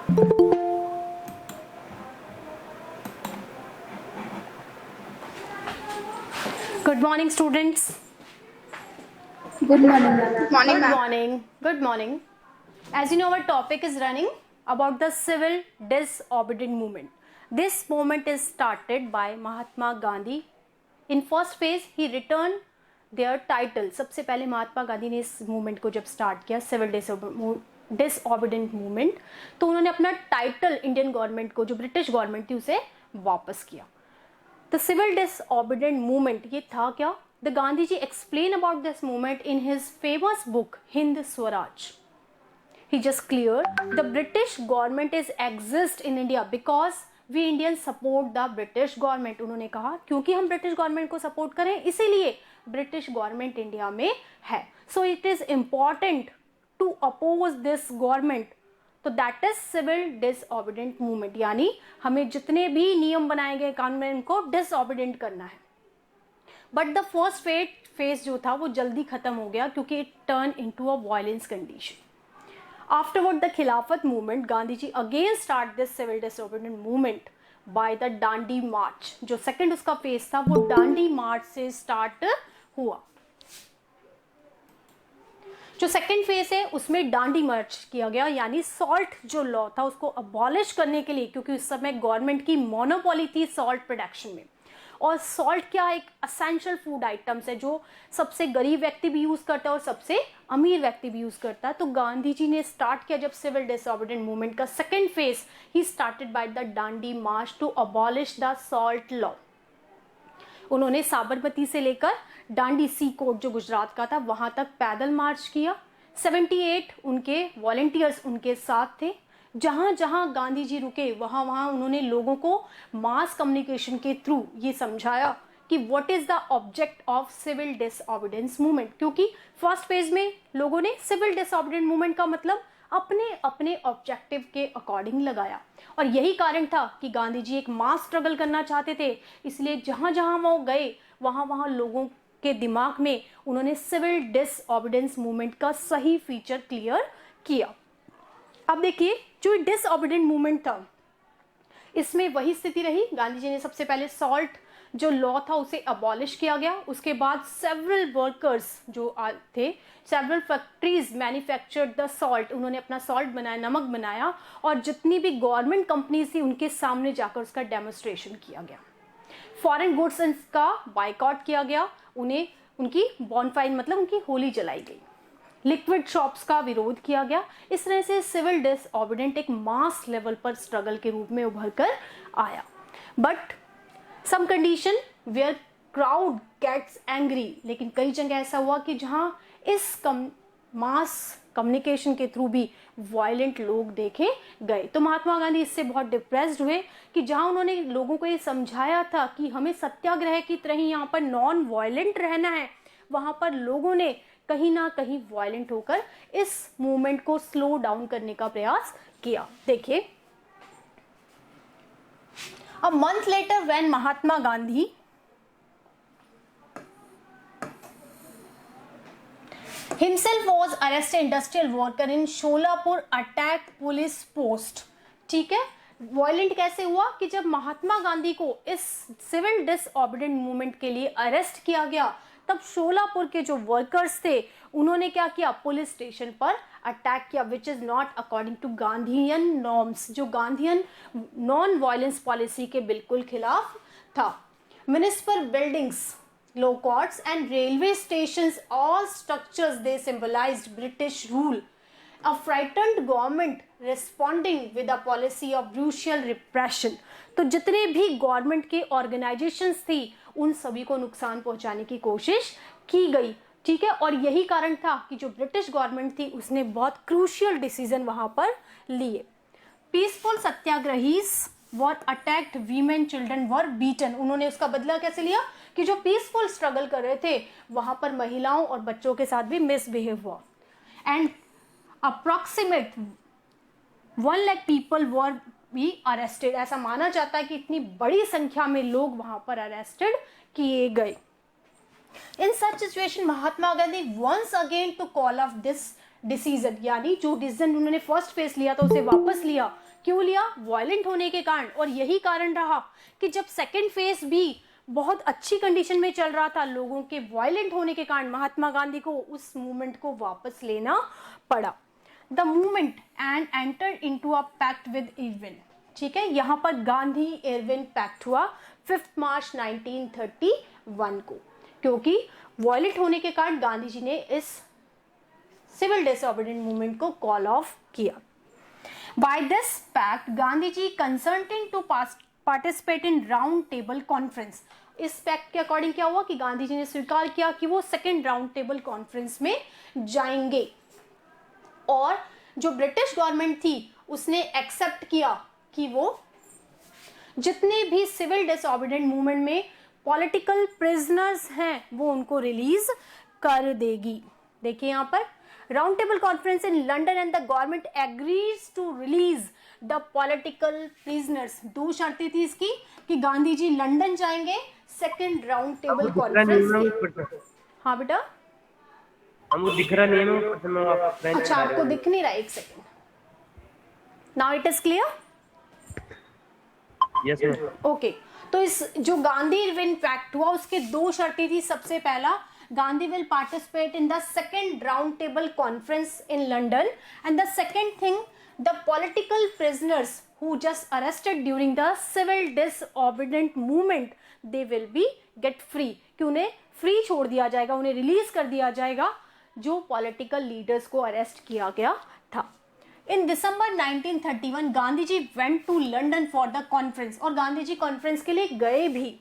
Good morning, students. Good morning, ma'am. Good morning. Good morning. As you know, our topic is running about the civil disobedient movement. This movement is started by Mahatma Gandhi. In first phase, he returned their title. सबसे पहले महात्मा गांधी ने इस movement को जब start किया, civil disobedient movement, तो उन्होंने अपना टाइटल इंडियन गवर्नमेंट को, जो ब्रिटिश गवर्नमेंट थी, उसे वापस किया. द सिविल डिसओबीडिएंट मूवमेंट ये था क्या? The Gandhi ji explain about this movement in his famous book Hind Swaraj. He just cleared the British government is exist in India because we Indians support the British government. उन्होंने कहा क्योंकि हम ब्रिटिश गवर्नमेंट को support करें इसीलिए ब्रिटिश गवर्नमेंट इंडिया में है. So it is important to oppose this government. तो that is civil disobedient movement, यानी हमें जितने भी नियम बनाए गए कानून में उनको डिसओबीडिएंट करना है. बट द फर्स्ट फेज जो था वो जल्दी खत्म हो गया क्योंकि it turn into a violence condition. Afterward, the Khilafat movement, Gandhi ji again start this civil disobedient movement by the Dandi March. जो second उसका फेज था वो डांडी मार्च से स्टार्ट हुआ. जो सेकेंड फेज है उसमें डांडी मार्च किया गया, यानी सॉल्ट जो लॉ था उसको अबॉलिश करने के लिए, क्योंकि उस समय गवर्नमेंट की मोनोपोली थी सॉल्ट प्रोडक्शन में. और सॉल्ट क्या एक असेंशियल फूड आइटम्स है जो सबसे गरीब व्यक्ति भी यूज करता है और सबसे अमीर व्यक्ति भी यूज करता है. तो गांधी जी ने स्टार्ट किया जब सिविल डिसओबीडिएंट मूवमेंट का second phase, he started by the Dandi March two abolish the salt law. उन्होंने साबरमती से लेकर डांडी सी कोट जो गुजरात का था वहां तक पैदल मार्च किया. 78 उनके वॉलंटियर्स उनके साथ थे. जहां जहां गांधी जी रुके वहां वहां उन्होंने लोगों को मास कम्युनिकेशन के थ्रू ये समझाया कि what is the object of civil disobedience movement. क्योंकि फर्स्ट फेज में लोगों ने सिविल डिसओबीडिएंट मूवमेंट का मतलब अपने अपने ऑब्जेक्टिव के अकॉर्डिंग लगाया. और यही कारण था कि गांधी जी एक मास स्ट्रगल करना चाहते थे, इसलिए जहां जहां वो गए वहां वहां लोगों के दिमाग में उन्होंने सिविल डिसओबीडिएंस मूवमेंट का सही फीचर क्लियर किया. अब देखिए जो डिसओबीडिएंट मूवमेंट था इसमें वही स्थिति रही. गांधी जी ने सबसे पहले सॉल्ट जो लॉ था उसे अबॉलिश किया गया. उसके बाद सेवरल वर्कर्स जो थे, several factories manufactured the salt, उन्होंने अपना सॉल्ट बनाया, नमक बनाया, और जितनी भी गवर्नमेंट कंपनीज थी उनके सामने जाकर उसका डेमोन्स्ट्रेशन किया गया. फॉरेन गुड्स का बाइकआउट किया गया, उन्हें उनकी बॉनफायर मतलब उनकी होली जलाई गई. लिक्विड शॉप्स का विरोध किया गया. इस तरह से सिविल डिसओबीडिएंट एक मास लेवल पर स्ट्रगल के रूप में उभर कर आया. But some condition where crowd gets angry, लेकिन कई जगह ऐसा हुआ कि जहां इस मास कम्युनिकेशन के थ्रू भी वायलेंट लोग देखे गए. तो महात्मा गांधी इससे बहुत डिप्रेस्ड हुए कि जहां उन्होंने लोगों को ये समझाया था कि हमें सत्याग्रह की तरह ही यहाँ पर नॉन वायलेंट रहना है, वहां पर लोगों ने कहीं ना कहीं वायलेंट होकर इस मूवमेंट को स्लो डाउन करने का प्रयास किया. देखिए, a month later when Mahatma Gandhi himself was arrested, industrial worker in Sholapur attacked police post. ठीक है, वायलेंट कैसे हुआ कि जब महात्मा गांधी को इस सिविल डिसओबीडिएंट मूवमेंट के लिए अरेस्ट किया गया तब शोलापुर के जो वर्कर्स थे उन्होंने क्या किया, पुलिस स्टेशन पर अटैक किया, which is not according to Gandhian norms, जो गांधीयन नॉन वायलेंस पॉलिसी के बिल्कुल खिलाफ था. Municipal buildings, law courts and railway stations, all structures they symbolized British rule. A frightened government responding with a policy of brutal repression. तो जितने भी government के organisations थी उन सभी को नुकसान पहुंचाने की कोशिश की गई. ठीक है, और यही कारण था कि जो ब्रिटिश गवर्नमेंट थी उसने बहुत क्रूशियल डिसीजन वहां पर लिए. Peaceful satyagrahis were attacked, women children were beaten. उन्होंने उसका बदला कैसे लिया कि जो पीसफुल स्ट्रगल कर रहे थे वहां पर महिलाओं और बच्चों के साथ भी मिसबिहेव हुआ. And approximate 1 lakh people were भी अरेस्टेड. ऐसा माना जाता है कि इतनी बड़ी संख्या में लोग वहां पर अरेस्टेड किए गए. In such situation, Mahatma Gandhi once again to call off this decision, यानी जो डिसीजन उन्होंने फर्स्ट फेज लिया था उसे वापस लिया। क्यों लिया? वायलेंट होने के कारण। और यही कारण रहा कि जब सेकेंड फेज भी बहुत अच्छी कंडीशन में चल रहा था, लोगों के वायलेंट होने के कारण महात्मा गांधी को उस मूवमेंट को वापस लेना पड़ा। The movement and enter into a pact with Irwin. ठीक है, यहां पर गांधी इरविन पैक्ट हुआ 5 मार्च 1931 को, क्योंकि वायलेंट होने के कारण गांधी जी ने इस सिविल डिसओबीडिएंट मूवमेंट को कॉल ऑफ किया। By this pact Gandhi ji consultant to participate in round table conference. इस पैक्ट के अकॉर्डिंग क्या हुआ कि गांधी जी ने स्वीकार किया कि वो सेकेंड राउंड टेबल कॉन्फ्रेंस में जाएंगे, और जो ब्रिटिश गवर्नमेंट थी उसने एक्सेप्ट किया कि वो जितने भी सिविल डिसओबीडिएंट मूवमेंट में पॉलिटिकल प्रिजनर्स हैं वो उनको रिलीज कर देगी। देखिए यहाँ पर round table conference in London and the government agrees to release the political prisoners. दो शर्तें थी इसकी कि गांधी जी लंदन जाएंगे सेकेंड राउंड टेबल कॉन्फ्रेंस के। हाँ बेटा, हमको दिख रहा नहीं है। अच्छा आपको दिख नहीं रहा, एक second. Now it is clear? Yes ma'am. Okay, तो इस जो गांधी इरविन पैक्ट हुआ उसके दो शर्तें थी। सबसे पहला, Gandhi will participate in the second round table conference in London, and the second thing, the political prisoners who just arrested during the civil disobedient movement they will be get free, कि उन्हें free छोड़ दिया जाएगा, उन्हें release कर दिया जाएगा जो पॉलिटिकल लीडर्स को अरेस्ट किया गया था। In December 1931 Gandhi ji went to London for the conference, और गांधी जी कॉन्फ्रेंस के लिए गए भी,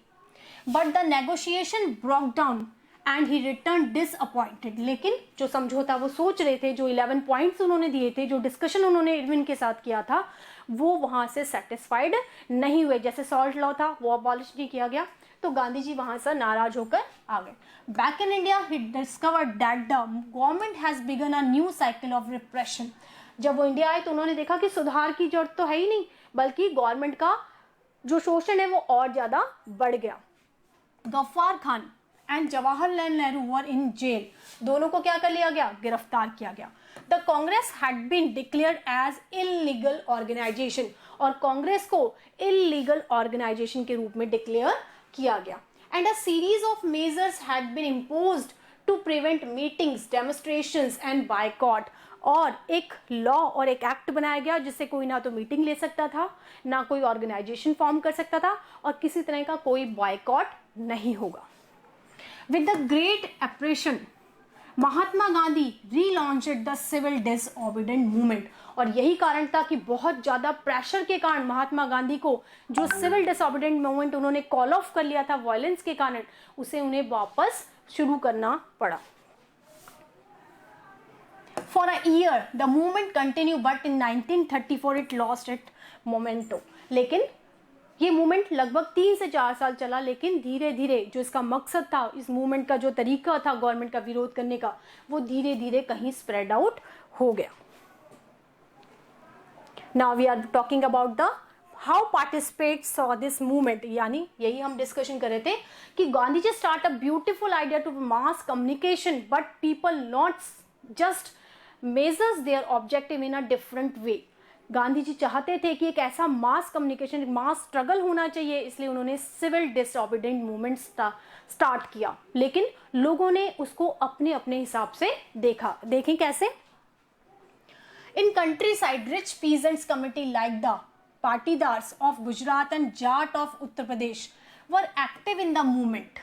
but the negotiation broke down and he return disappointed. लेकिन जो समझौता वो सोच रहे थे, जो 11 पॉइंट्स उन्होंने दिए थे, जो डिस्कशन उन्होंने इरविन के साथ किया था, वो वहां से सेटिस्फाइड नहीं हुए। जैसे सॉल्ट लॉ था वो अबॉलिश नहीं किया गया, तो गांधी जी वहां से नाराज होकर आ गए। Back in India he discovered that the government has begin a new cycle of repression. जब वो इंडिया आए तो उन्होंने देखा कि सुधार की जरूरत तो है ही नहीं, बल्कि गवर्नमेंट का जो शोषण है वो और ज्यादा बढ़ गया। Ghaffar Khan and Jawaharlal Nehru were in jail. दोनों को क्या कर लिया गया? गिरफ्तार किया गया। The Congress had been declared as illegal organisation, और कांग्रेस को इलीगल ऑर्गेनाइजेशन के रूप में डिक्लेयर किया गया। And a series of measures had been imposed to prevent meetings, demonstrations and boycott. और एक लॉ और एक एक्ट बनाया गया जिससे कोई ना तो मीटिंग ले सकता था, ना कोई ऑर्गेनाइजेशन फॉर्म कर सकता था, और किसी तरह का कोई बायकॉट नहीं होगा। With the great depression Mahatma Gandhi relaunched the civil disobedient movement, और यही कारण था कि बहुत ज्यादा प्रेशर के कारण महात्मा गांधी को जो सिविल डिसओबीडिएंट मूवमेंट उन्होंने कॉल ऑफ कर लिया था वायलेंस के कारण, उसे उन्हें वापस शुरू करना पड़ा। For a year, the movement continued, but in 1934 it lost its momentum. लेकिन ये मूवमेंट लगभग 3 से 4 साल चला, लेकिन धीरे धीरे जो इसका मकसद था, इस मूवमेंट का जो तरीका था गवर्नमेंट का विरोध करने का, वो धीरे धीरे कहीं स्प्रेड आउट हो गया। Now we are talking about the how participants saw this movement, यानी यही हम डिस्कशन कर रहे थे कि Gandhi ji start a beautiful idea to mass communication, but people not just measures their objective in a different way। Gandhi ji चाहते थे कि एक ऐसा मास कम्युनिकेशन, मास स्ट्रगल होना चाहिए, इसलिए उन्होंने सिविल डिसओबीडिएंट मूवमेंट स्टार्ट किया, लेकिन लोगों ने उसको अपने अपने हिसाब से देखा। देखें कैसे? In countryside rich peasants committee like the Patidars of Gujarat and Jat of Uttar Pradesh were active in the movement.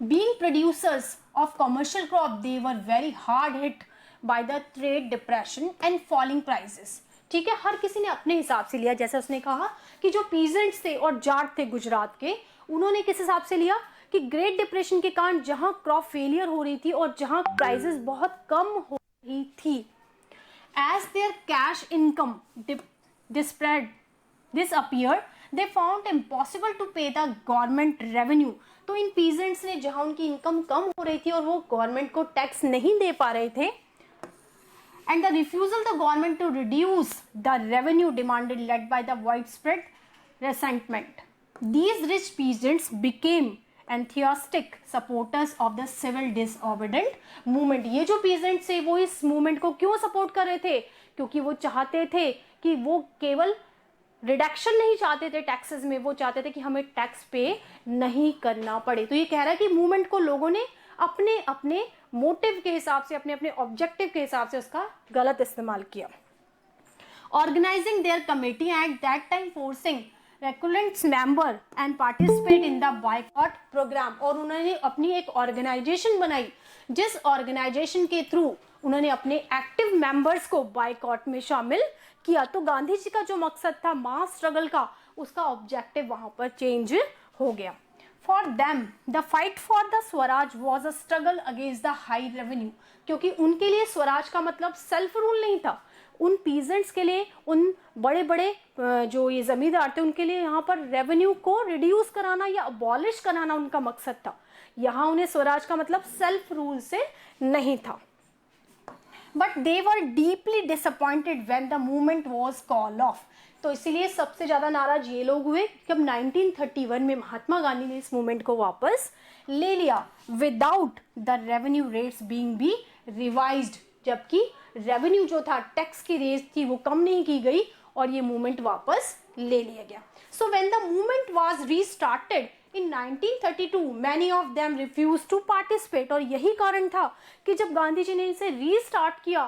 Being producers of commercial crop, they were very hard hit by the trade depression and falling prices। ठीक है, हर किसी ने अपने हिसाब से लिया। जैसे उसने कहा कि जो पीजेंट्स थे और जाट थे गुजरात के, उन्होंने किस हिसाब से लिया कि ग्रेट डिप्रेशन के कारण जहां क्रॉप फेलियर हो रही थी और जहां प्राइसेस बहुत कम हो रही थी, as their cash income disappeared, they found impossible to pay the government revenue। तो इन पीजेंट्स ने, जहां उनकी इनकम कम हो रही थी और वो गवर्नमेंट को टैक्स नहीं दे पा रहे थे, and the refusal the government to reduce the revenue demanded led by the widespread resentment, these rich peasants became enthusiastic supporters of the civil disobedient movement। ये जो peasants थे वो इस movement को क्यों support कर रहे थे? क्योंकि वो चाहते थे कि वो केवल रिडक्शन नहीं चाहते थे टैक्सेस में, वो चाहते थे कि हमें टैक्स पे नहीं करना पड़े। तो ये कह रहा है कि मूवमेंट को लोगों ने अपने अपने मोटिव के हिसाब से, अपने अपने ऑब्जेक्टिव के हिसाब से उसका गलत इस्तेमाल किया। Organising their committee at that time forcing recalcitrants member and participate in the boycott programme. और उन्होंने अपनी एक ऑर्गेनाइजेशन बनाई जिस ऑर्गेनाइजेशन के थ्रू उन्होंने अपने एक्टिव मेंबर्स को बॉयकॉट में शामिल किया। तो गांधी जी का जो मकसद था मास स्ट्रगल का, उसका ऑब्जेक्टिव वहां पर चेंज हो गया। For them the fight for the Swaraj was a struggle against the high revenue. क्योंकि उनके लिए स्वराज का मतलब सेल्फ रूल नहीं था, उन पीजेंट्स के लिए, उन बड़े बड़े जो ये जमींदार थे उनके लिए यहाँ पर रेवेन्यू को रिड्यूस कराना या अबॉलिश कराना उनका मकसद था। यहाँ उन्हें स्वराज का मतलब सेल्फ रूल से नहीं था। But they were deeply disappointed when the movement was call of. तो इसीलिए सबसे ज्यादा नाराज ये लोग हुए जब 1931 में महात्मा गांधी ने इस मूवमेंट को वापस ले लिया without the revenue rates being be revised. जबकि रेवेन्यू जो था, टैक्स की रेट थी, वो कम नहीं की गई और ये मूवमेंट वापस ले लिया गया। So when the movement was restarted in 1932 many of them refused to participate। और यही कारण था कि जब गांधी जी ने इसे रीस्टार्ट किया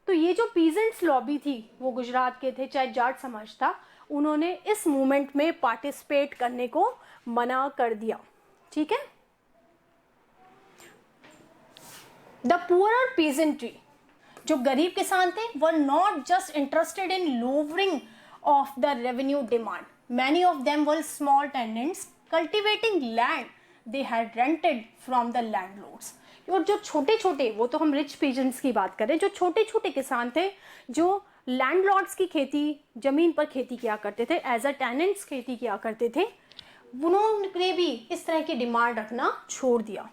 तो ये जो पीजेंट्स लॉबी थी, वो गुजरात के थे, चाहे जाट समाज था, उन्होंने इस मूवमेंट में पार्टिसिपेट करने को मना कर दिया। ठीक है। द पुअर पीजेंट्री, जो गरीब किसान थे, were not just interested in lowering of the revenue demand. Many of them were small tenants cultivating land they had rented from the landlords। और जो छोटे छोटे, वो तो हम रिच पीजेंट्स की बात करें, जो छोटे छोटे किसान थे जो लैंडलॉर्ड्स की खेती, जमीन पर खेती किया करते थे, एज अ टेनेंट्स खेती किया करते थे, उन्होंने भी इस तरह की डिमांड रखना छोड़ दिया।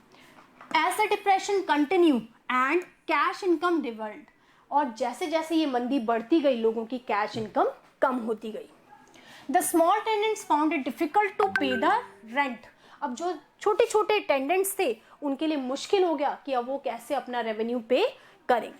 As the depression continue and cash income dwindled. और जैसे जैसे ये मंदी बढ़ती गई, लोगों की कैश इनकम कम होती गई। The small tenants found it difficult to pay the rent। अब जो छोटे छोटे टेंडेंट्स थे उनके लिए मुश्किल हो गया कि अब वो कैसे अपना रेवेन्यू पे करें।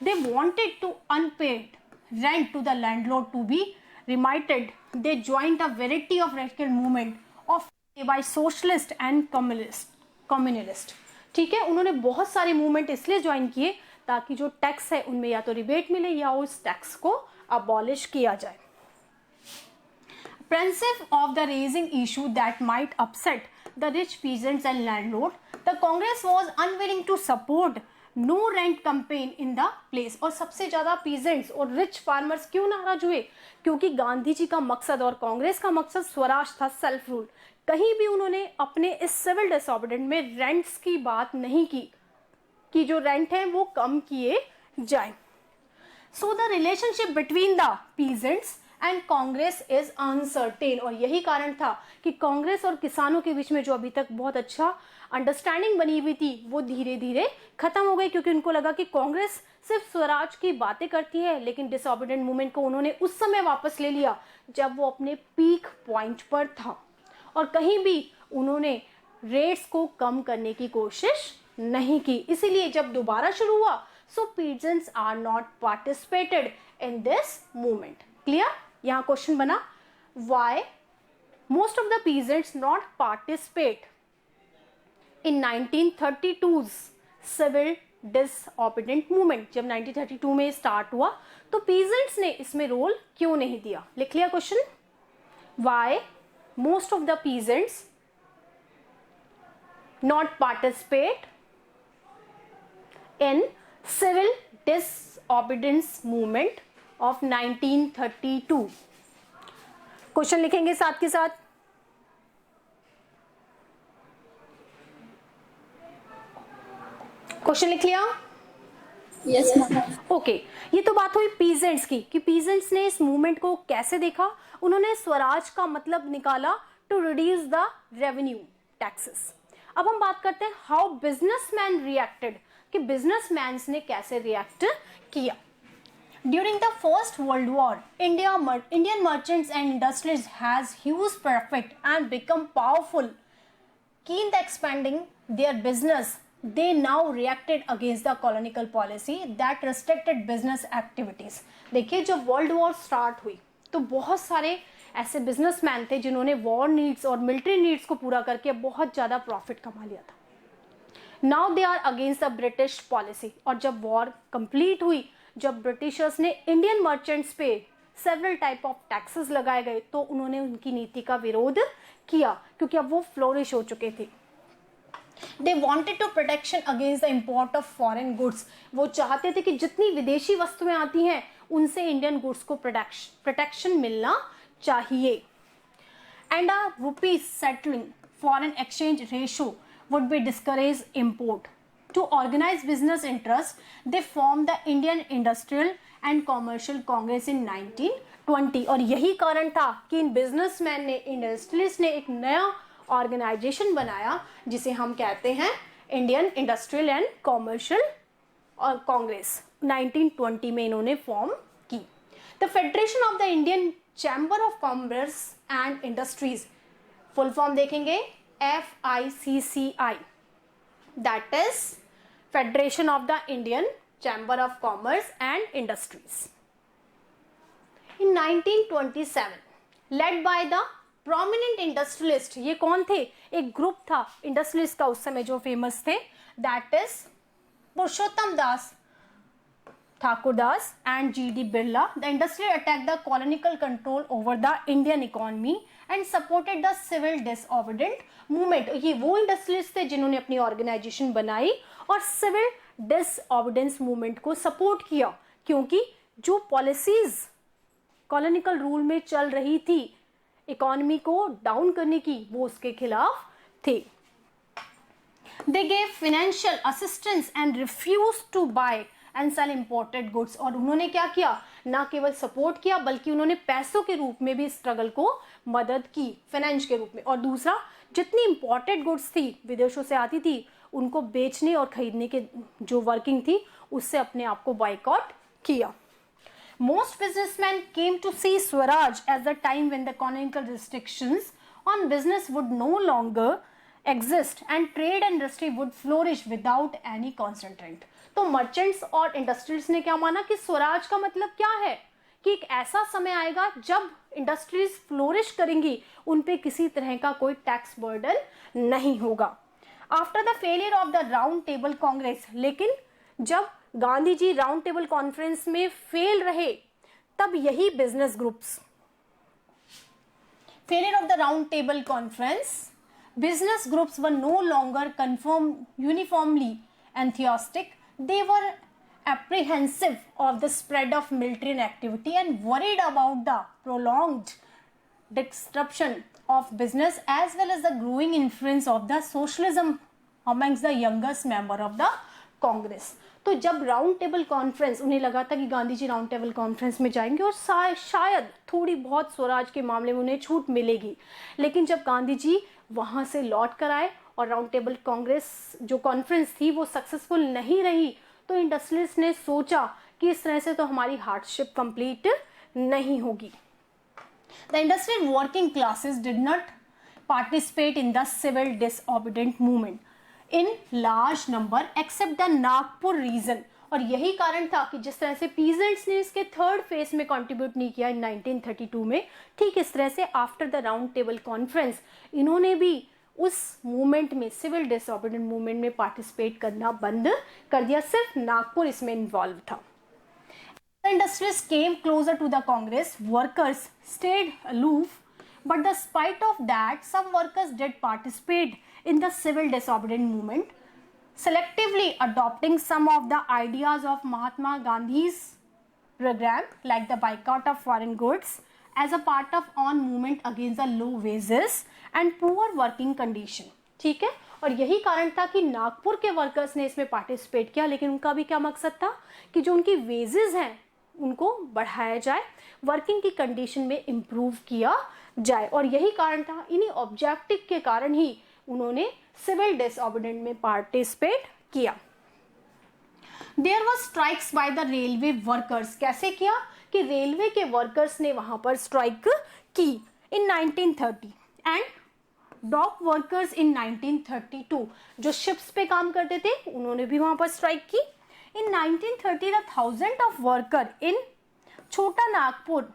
They wanted to unpaid rent to the landlord to be remitted। They joined a variety of radical movement of by socialist and communist। ठीक है, उन्होंने बहुत सारे मूवमेंट इसलिए ज्वाइन किए ताकि जो टैक्स है उनमें या तो रिबेट मिले या उस टैक्स को अबॉलिश किया जाए। Apprehensive of the raising issue that might upset the rich peasants and landlord, the Congress was unwilling to support no rent campaign in the place। और सबसे ज्यादा peasants और rich farmers क्यों नाराज हुए? क्योंकि गांधी जी का मकसद और कांग्रेस का मकसद स्वराज था, सेल्फ रूल। कहीं भी उन्होंने अपने इस सिविल डिसऑर्डर में रेंट्स की बात नहीं की कि जो रेंट है वो कम किए जाए। So the relationship between the peasants and Congress is uncertain. और यही कारण था कि कांग्रेस और किसानों के बीच में जो अभी तक बहुत अच्छा अंडरस्टैंडिंग बनी हुई थी वो धीरे धीरे खत्म हो गई, क्योंकि उनको लगा कि कांग्रेस सिर्फ स्वराज की बातें करती है, लेकिन डिसऑर्डरेंट मूवमेंट को उन्होंने उस समय वापस ले लिया जब वो अपने पीक पॉइंट पर था। और कहीं भी उन्होंने रेट्स को कम करने की कोशिश नहीं की। इसीलिए जब दोबारा शुरू हुआ, so peasants are not participated in this movement. Clear? यहाँ क्वेश्चन बना, why most of the peasants not participate in 1932's civil disobedient movement। जब 1932 में स्टार्ट हुआ तो peasants ने इसमें रोल क्यों नहीं दिया? लिख लिया question, why most of the peasants not participate in civil disobedience movement of 1932। Question लिखेंगे साथ के साथ। क्वेश्चन लिख लिया? Yes ma'am. ओके, ये तो बात हुई पीजेंट्स की कि पीजेंट्स ने इस मूवमेंट को कैसे देखा। उन्होंने स्वराज का मतलब निकाला to reduce the revenue taxes. अब हम बात करते हैं हाउ बिजनेसमैन रिएक्टेड, कि बिजनेसमैन ने कैसे रिएक्ट किया। During the First World War, Indian merchants and industries has huge profit and become powerful keen the expanding their business, they now reacted against the colonial policy that restricted business activities. देखिए जब world war start हुई तो बहुत सारे ऐसे businessmen थे जिन्होंने war needs और मिलिट्री नीड्स को पूरा करके बहुत ज़्यादा प्रॉफिट कमा लिया था. Now they are against the British policy. और जब वॉर कंप्लीट हुई, जब ब्रिटिशर्स ने इंडियन मर्चेंट्स पे सेवरल टाइप ऑफ टैक्सेस लगाए गए, तो उन्होंने उनकी नीति का विरोध किया क्योंकि अब वो फ्लोरिश हो चुके थे. They wanted to protection against the import of foreign goods. वो चाहते थे कि जितनी विदेशी वस्तुएं आती हैं उनसे इंडियन गुड्स को प्रोटेक्शन मिलना चाहिए. And a rupees settling foreign exchange ratio would be discourage import. To organise business interest they form the Indian industrial and commercial Congress in 1920. और यही कारण था कि इन बिजनेसमैन ने, इंडस्ट्रियलिस्ट ने एक नया ऑर्गेनाइजेशन बनाया जिसे हम कहते हैं इंडियन इंडस्ट्रियल एंड कॉमर्शियल और कांग्रेस. 1920 में इन्होंने फॉर्म की. The federation of the Indian chamber of commerce and industries, full form देखेंगे FICCI, that is federation of the Indian chamber of commerce and industries. In 1927 led by the prominent industrialist. ये कौन थे? एक group था industrialist का उस समय जो फेमस थे, that is Purushottam Das Thakurdas and GD Birla. The industrial attack the colonial control over the Indian economy and supported the civil disobedient movement. ये वो इंडस्ट्रियलिस्ट थे जिन्होंने अपनी ऑर्गेनाइजेशन बनाई और सिविल डिसऑर्डरेंस मूवमेंट को सपोर्ट किया, क्योंकि जो पॉलिसीज कॉलोनियल रूल में चल रही थी इकोनॉमी को डाउन करने की, वो उसके खिलाफ थे. They gave financial assistance and refuse to buy and sell imported goods. और उन्होंने क्या किया? ना केवल सपोर्ट किया बल्कि उन्होंने पैसों के रूप में भी स्ट्रगल को मदद की, फाइनेंस के रूप में. और दूसरा, जितनी इंपोर्टेड गुड्स थी विदेशों से आती थी, उनको बेचने और खरीदने के जो वर्किंग थी उससे अपने आप को बाइकआउट किया. Most businessmen came to see Swaraj as the time when the colonial restrictions on business would no longer exist and trade and industry would flourish without any constraint. तो मर्चेंट्स और industries ने क्या माना कि स्वराज का मतलब क्या है कि एक ऐसा समय आएगा जब इंडस्ट्रीज फ्लोरिश करेंगी, उन पे किसी तरह का कोई टैक्स बर्डन नहीं होगा. After the failure of the round table congress, लेकिन जब Gandhi ji round table conference में फेल रहे, तब यही business groups, failure of the round table conference, business groups were no longer confirm uniformly enthusiastic. They were apprehensive of the spread of military activity and worried about the prolonged disruption of business as well as the growing influence of the socialism amongst the youngest member of the Congress. तो जब round table conference, उन्हें लगा था कि Gandhi ji round table conference में जाएंगे और शायद थोड़ी बहुत स्वराज के मामले में उन्हें छूट मिलेगी, लेकिन जब गांधी जी वहां से लौट कर आए और राउंड टेबल कांग्रेस जो कॉन्फ्रेंस थी वो सक्सेसफुल नहीं रही, तो इंडस्ट्रियलिस्ट ने सोचा कि इस तरह से तो हमारी हार्डशिप कंप्लीट नहीं होगी. The industrial working classes did not participate in the civil disobedient movement in large number except the Nagpur region. और यही कारण था कि जिस तरह से पीजेंट्स ने इसके थर्ड फेज में कंट्रीब्यूट नहीं किया इन 1932 में, ठीक इस तरह से after the round table conference इन्होंने भी उस मूवमेंट में, सिविल डिसऑबीडिएंट मूवमेंट में पार्टिसिपेट करना बंद कर दिया. सिर्फ नागपुर इसमें इन्वॉल्व था. Industries came closer to the Congress, workers stayed aloof, but despite of that some workers did participate in the civil disobedient movement, selectively adopting some of the ideas of Mahatma Gandhi's program like the boycott of foreign goods as a part of on movement against the low wages and poor working condition. ठीक है, और यही कारण था कि नागपुर के workers ने इसमें पार्टिसिपेट किया, लेकिन उनका भी क्या मकसद था कि जो उनकी वेजेस हैं उनको बढ़ाया जाए, वर्किंग की कंडीशन में इम्प्रूव किया जाए. और यही कारण था, इन्हीं ऑब्जेक्टिव के कारण ही उन्होंने सिविल डिसऑबीडिएंट में पार्टिसिपेट किया. There was strikes by the railway workers. कैसे किया कि रेलवे के वर्कर्स ने वहां पर स्ट्राइक की इन 1930 एंड डॉक वर्कर्स इन 1932, जो शिप्स पे काम करते थे, उन्होंने भी वहां पर स्ट्राइक की। इन 1930 थाउजेंड ऑफ वर्कर इन छोटा Nagpur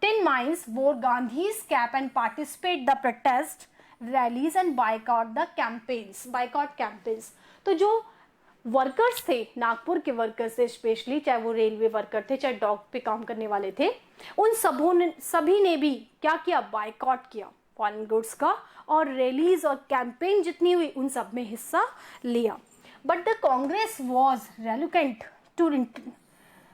10 miles wore Gandhi's cap and participate the protest rallies and boycott the campaigns. Boycott campaigns. तो जो वर्कर्स थे, नागपुर के वर्कर्स थे स्पेशली, चाहे वो रेलवे वर्कर थे, चाहे डॉक पे काम करने वाले थे, उन सभी ने भी क्या किया, बायकॉट किया फॉरेन गुड्स का, और रैलीज और कैंपेन जितनी हुई उन सब में हिस्सा लिया। But the Congress was reluctant to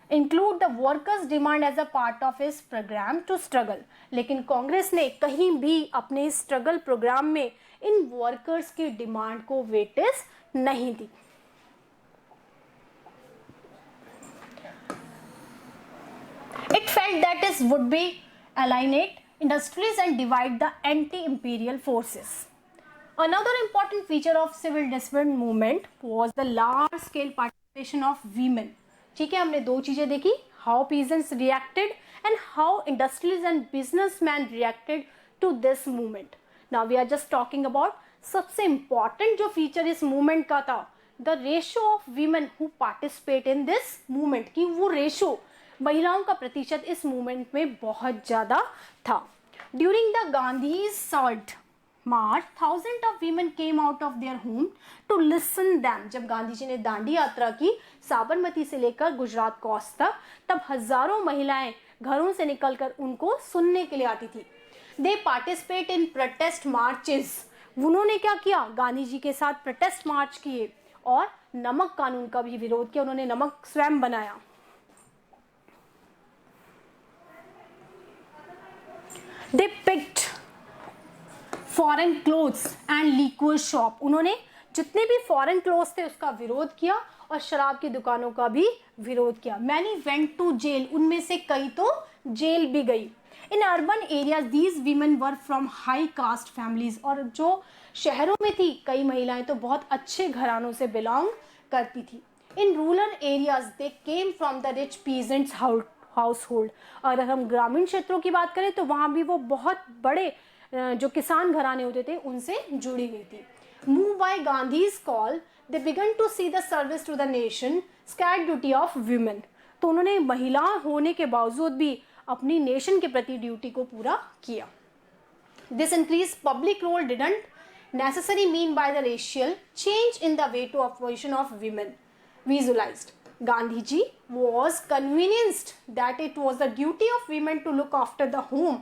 include the workers demand as a part of his programme to struggle. लेकिन कांग्रेस ने कहीं भी अपने स्ट्रगल प्रोग्राम में इन वर्कर्स की डिमांड को वेटेज नहीं दी। It felt that it would be alienate industries and divide the anti-imperial forces. Another important feature of civil disobedience movement was the large-scale participation of women. ठीक है, हमने दो चीजें देखी, how peasants reacted and how industrialists and businessmen reacted to this movement. Now we are just talking about सबसे important जो feature इस movement का था, the ratio of women who participate in this movement, कि वो ratio महिलाओं का प्रतिशत इस मूवमेंट में बहुत ज्यादा था। During the Gandhi salt march thousand of women came out of their home to listen them. जब गांधी जी ने दांडी यात्रा की साबरमती से लेकर गुजरात कोस्ट तक, तब हजारों महिलाएं घरों से निकलकर उनको सुनने के लिए आती थी। दे पार्टिसिपेट इन प्रोटेस्ट मार्चेस। उन्होंने क्या किया, गांधी जी के साथ प्रोटेस्ट मार्च किए और नमक कानून का भी विरोध किया। उन्होंने नमक स्वयं बनाया। They picked foreign clothes and liquor shop. उन्होंने जितने भी फॉरेन क्लोथ्स थे उसका विरोध किया और शराब की दुकानों का भी विरोध किया। Many went to jail. उनमें से कई तो जेल भी गई। In urban areas, these women were from high caste families. और जो शहरों में थी, कई महिलाएं तो बहुत अच्छे घरानों से बिलोंग करती थी। In rural areas, they came from the rich peasants' household. अगर हम ग्रामीण क्षेत्रों की बात करें तो वहां भी वो बहुत बड़े जो किसान घराने होते थे उनसे जुड़ी हुई थी। Move by Gandhi's call they began to see the service to the nation scared duty of women. तो उन्होंने महिला होने के बावजूद भी अपनी नेशन के प्रति ड्यूटी को पूरा किया। This increase public role didn't necessary mean by the racial change in the way to opposition of women visualised. Gandhiji was convinced that it was the duty of women to look after the home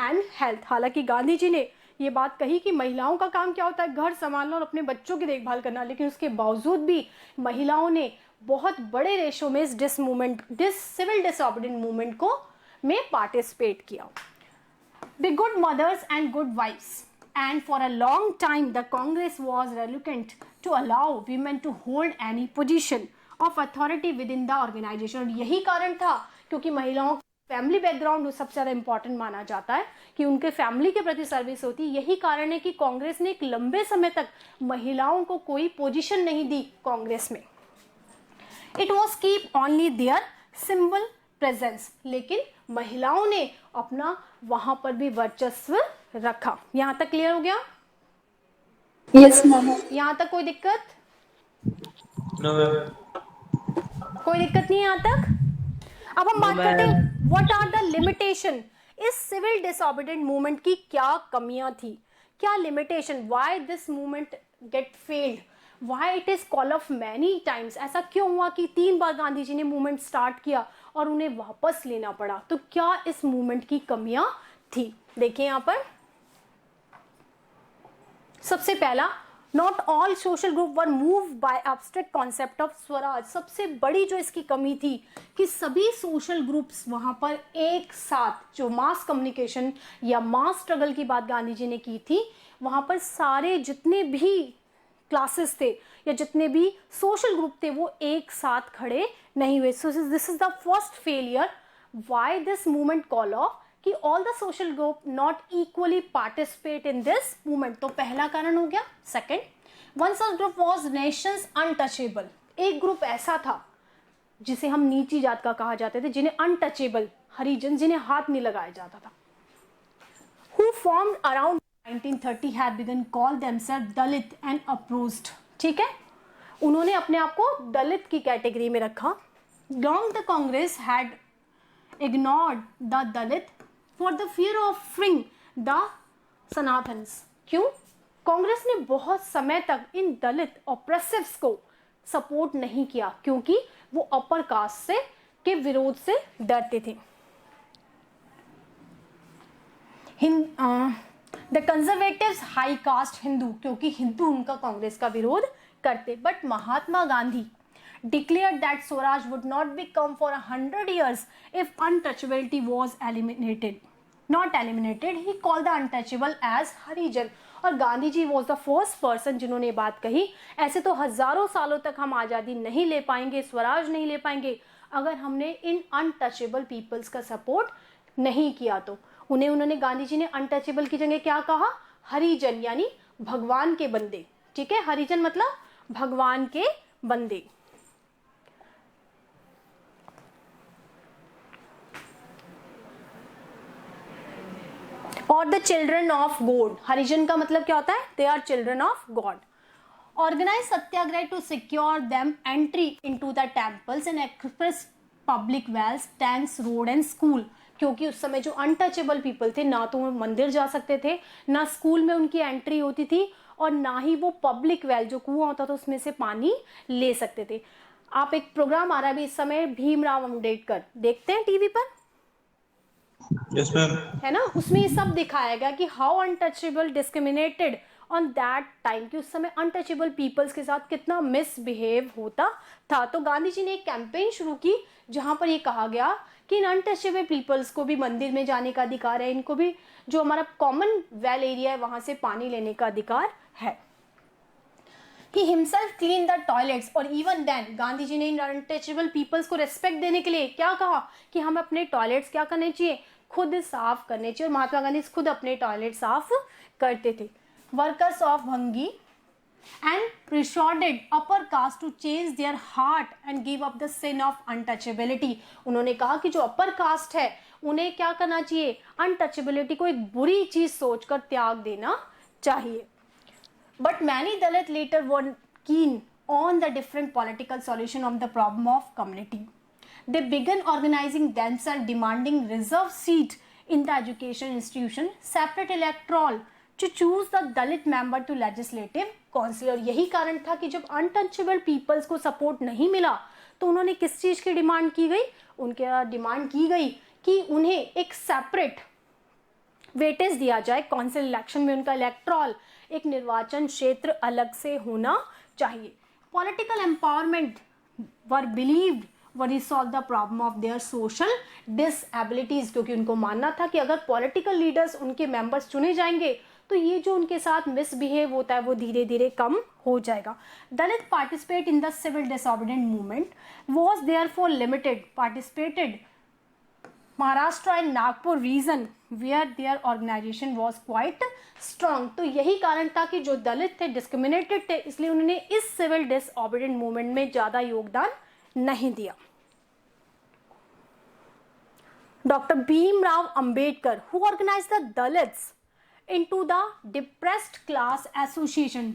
and health. हालांकि गांधी जी ने ये बात कही कि महिलाओं का काम क्या होता है, घर संभालना और अपने बच्चों की देखभाल करना, लेकिन उसके बावजूद भी महिलाओं ने बहुत बड़े रेशो में इस सिविल डिसऑबीडियंट मूवमेंट को में पार्टिसिपेट किया। Be good mothers and good wives. And for a long time the Congress was reluctant to allow women to hold any position of authority within the organisation. और यही कारण था क्योंकि महिलाओं का फैमिली बैकग्राउंड सबसे ज्यादा इंपॉर्टेंट माना जाता है कि उनके फैमिली के प्रति सर्विस होती है। यही कारण है कि कांग्रेस ने एक लंबे समय तक महिलाओं को कोई पोजीशन नहीं दी कांग्रेस में। It was keep only their symbol presence. लेकिन महिलाओं ने अपना वहां पर भी वर्चस्व रखा। यहां तक क्लियर हो गया? Yes ma'am. यहां तक कोई दिक्कत? नो कोई दिक्कत नहीं है यहाँ तक? अब हम बात करते हैं व्हाट आर द लिमिटेशन। इस सिविल डिसऑबीडियंट मूवमेंट की क्या कमियां थी, क्या limitation, why this movement get failed, why it is call off many times. ऐसा क्यों हुआ कि 3 बार गांधी जी ने मूवमेंट स्टार्ट किया और उन्हें वापस लेना पड़ा? तो क्या इस मूवमेंट की कमियां थी? देखिए यहाँ पर सबसे पहला, not all social group were move by abstract concept of Swaraj. सबसे बड़ी जो इसकी कमी थी कि सभी सोशल ग्रुप्स वहां पर एक साथ, जो मास कम्युनिकेशन या मास स्ट्रगल की बात गांधी जी ने की थी, वहां पर सारे जितने भी क्लासेस थे या जितने भी सोशल ग्रुप थे वो एक साथ खड़े नहीं हुए। So this is the first failure why this movement call off कि all the social group not equally participate in this movement. तो पहला कारण हो गया। Second, one such group was nations untouchable. एक ग्रुप ऐसा था जिसे हम नीची जात का कहा जाते थे, जिन्हें अनटचेबल, हरिजन, जिन्हें हाथ नहीं लगाया जाता था। Who formed around 1930 have begun call themselves Dalit and oppressed, ठीक है, उन्होंने अपने आप को दलित की कैटेगरी में रखा. Long the Congress had ignored the Dalit for the fear of freeing the सनातन्स. क्यों? कांग्रेस ने बहुत समय तक इन दलित ऑप्रेसिव्स को सपोर्ट नहीं किया क्योंकि वो अपर कास्ट से के विरोध से डरते थे. The conservatives high cast Hindu, क्योंकि हिंदू उनका कांग्रेस का विरोध करते. But Mahatma Gandhi declared that Swaraj would not become for 100 years if untouchability was eliminated. Not eliminated, he called the untouchable as Harijan. और गांधी जी वॉज द फर्स्ट पर्सन जिन्होंने ये बात कही. ऐसे तो हजारों सालों तक हम आज़ादी नहीं ले पाएंगे, स्वराज नहीं ले पाएंगे, अगर हमने इन अनटचेबल पीपल्स का सपोर्ट नहीं किया. तो उन्होंने गांधी जी ने अनटचेबल की जगह क्या कहा? हरिजन, यानी भगवान के बंदे. ठीक है, हरिजन मतलब भगवान के बंदे. और the children of God. Harijan का मतलब क्या होता है? They are children of God. Organise satyagraha to secure them entry into the temples and express public wells, tanks, road and school. क्योंकि उस समय जो अनटचेबल पीपल थे, ना तो वो मंदिर जा सकते थे, ना स्कूल में उनकी एंट्री होती थी, और ना ही वो पब्लिक वेल जो कुआं होता था उसमें से पानी ले सकते थे. आप एक प्रोग्राम आ रहा है अभी इस समय, भीमराव अम्बेडकर, देखते हैं टीवी पर? Yes ma'am. है ना, उसमें ये सब दिखाया गया कि how untouchable discriminated on that time, कि उस समय अनटचेबल पीपल्स के साथ कितना मिसबिहेव होता था. तो गांधी जी ने एक कैंपेन शुरू की जहां पर ये कहा गया कि इन अनटचेबल पीपल्स को भी मंदिर में जाने का अधिकार है, इनको भी जो हमारा कॉमन वेल एरिया है वहां से पानी लेने का अधिकार है. He himself cleaned the toilets, और even then गांधी जी ने इन अनटचेबल पीपल्स को रेस्पेक्ट देने के लिए क्या कहा कि हम अपने टॉयलेट्स क्या करने चाहिए? खुद साफ करने चाहिए. और महात्मा गांधी खुद अपने टॉयलेट साफ करते थे. Workers of Bhangi and persuaded upper caste to change their heart and give up the sin of untouchability. उन्होंने कहा कि जो अपर कास्ट है उन्हें क्या करना चाहिए? अनटचेबिलिटी को एक बुरी चीज सोचकर त्याग देना चाहिए. But many Dalit later were keen on the different political solution of the problem of community. They began organizing themselves, demanding reserved seat in the education institution, separate electoral to choose the Dalit member to legislative council. और यही कारण था कि जब untouchable peoples को support नहीं मिला तो उन्होंने किस चीज की डिमांड की गई? उनके डिमांड की गई कि उन्हें एक सेपरेट वेटेज दिया जाए काउंसिल इलेक्शन में, उनका इलेक्ट्रॉल एक निर्वाचन क्षेत्र अलग से होना चाहिए. Political empowerment were believed were resolve the problem of their social डिसएबिलिटीज, क्योंकि उनको मानना था कि अगर पॉलिटिकल लीडर्स उनके मेंबर्स चुने जाएंगे तो ये जो उनके साथ मिसबिहेव होता है वो धीरे धीरे कम हो जाएगा. Dalit participate in the civil disobedient movement was therefore limited, participated Maharashtra and Nagpur region where their organisation was quite strong. तो यही कारण था कि जो दलित थे, डिस्क्रिमिनेटेड थे, इसलिए उन्होंने इस सिविल डिसऑबीडिएंट मूवमेंट में ज्यादा योगदान नहीं दिया. Doctor Bhimrao Ambedkar who organised the Dalits into the depressed class association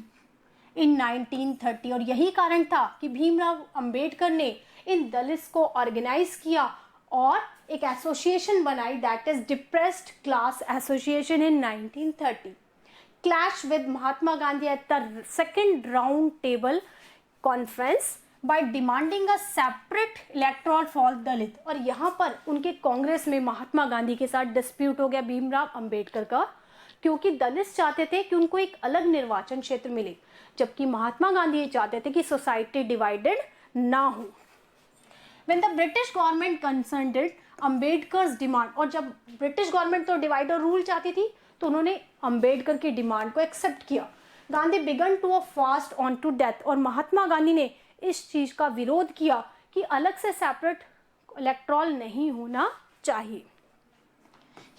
in 1930. और यही कारण था कि भीमराव अंबेडकर ने इन दलित्स को ऑर्गेनाइज किया और एक एसोसिएशन बनाई, that is depressed class association in 1930. Clash with Mahatma Gandhi at the second round table conference by demanding a separate electoral for Dalit. और यहाँ पर उनके कांग्रेस में महात्मा गांधी के साथ डिस्प्यूट हो गया भीमराव अंबेडकर का, क्योंकि दलित चाहते थे कि उनको एक अलग निर्वाचन क्षेत्र मिले, जबकि महात्मा गांधी ये चाहते थे कि सोसाइटी डिवाइडेड ना हो. When the British government consented Ambedkar's demand, और जब ब्रिटिश गवर्नमेंट तो डिवाइड और रूल चाहती थी तो उन्होंने अंबेडकर की डिमांड को एक्सेप्ट किया. Gandhi began to a fast on to death, और महात्मा गांधी ने इस चीज का विरोध किया कि अलग से सेपरेट इलेक्ट्रॉल नहीं होना चाहिए.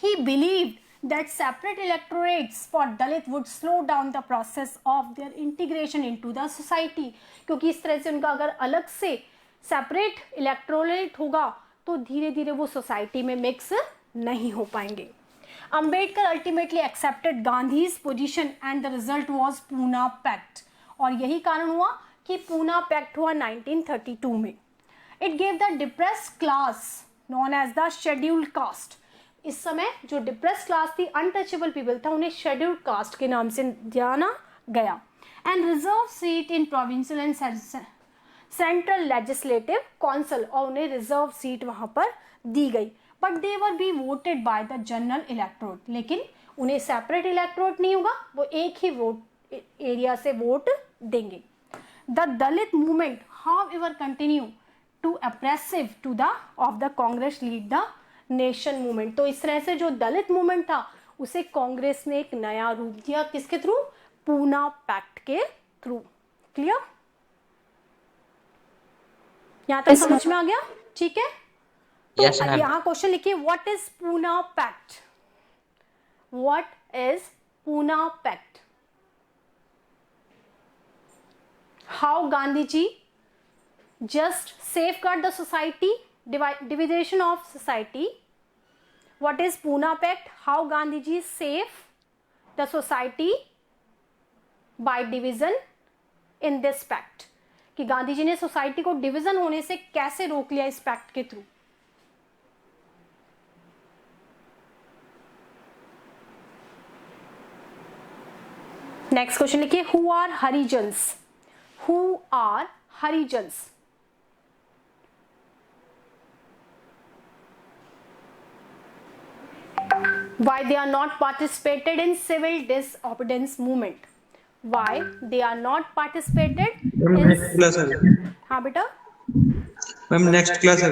He believed that separate electorates for Dalit would slow down the process of their integration into the society, क्योंकि इस तरह से उनका अगर अलग से सेपरेट इलेक्टोरेट होगा तो धीरे धीरे वो सोसाइटी में मिक्स नहीं हो पाएंगे. Ambedkar ultimately accepted Gandhi's position and the result was Poona pact, और यही कारण हुआ कि पूना पैक्ट हुआ 1932 में। It gave the depressed class known as the scheduled caste, इस समय जो डिप्रेस क्लास थी, अनटचेबल पीपल था, उन्हें शेड्यूल्ड कास्ट के नाम से जाना गया। And reserve seat in provincial and central legislative council, और उन्हें रिजर्व सीट वहां पर दी गई। But they were be voted by the general electorate, लेकिन उन्हें सेपरेट इलेक्टोरेट नहीं होगा, वो एक ही वोट एरिया से वोट देंगे। The Dalit movement however continue to oppressive to the of the Congress lead the nation movement, तो इस तरह से जो दलित मूवमेंट था उसे कांग्रेस ने एक नया रूप दिया, किसके थ्रू? पूना पैक्ट के थ्रू। क्लियर? यहां तक समझ में आ गया? ठीक है, तो Yes, ma'am. यहां क्वेश्चन लिखिए, what is Poona pact? What is Poona pact? How Gandhi ji just safeguard the society, division of society. What is Pune Pact? How Gandhiji saved the society by division in this pact, कि गांधी जी ने society को division होने से कैसे रोक लिया इस पैक्ट के थ्रू। नेक्स्ट क्वेश्चन लिखिए, who are Harijans? Who are Harijans? Why they are not participated in civil disobedience movement? Why they are not participated in? Next class है हाँ बेटा, मैम, नेक्स्ट क्लास है।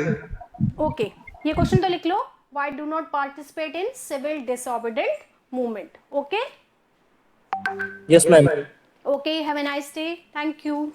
ओके, ये क्वेश्चन तो लिख लो, why do not participate in civil disobedient movement? Okay, Yes, ma'am. okay, have a nice day, thank you.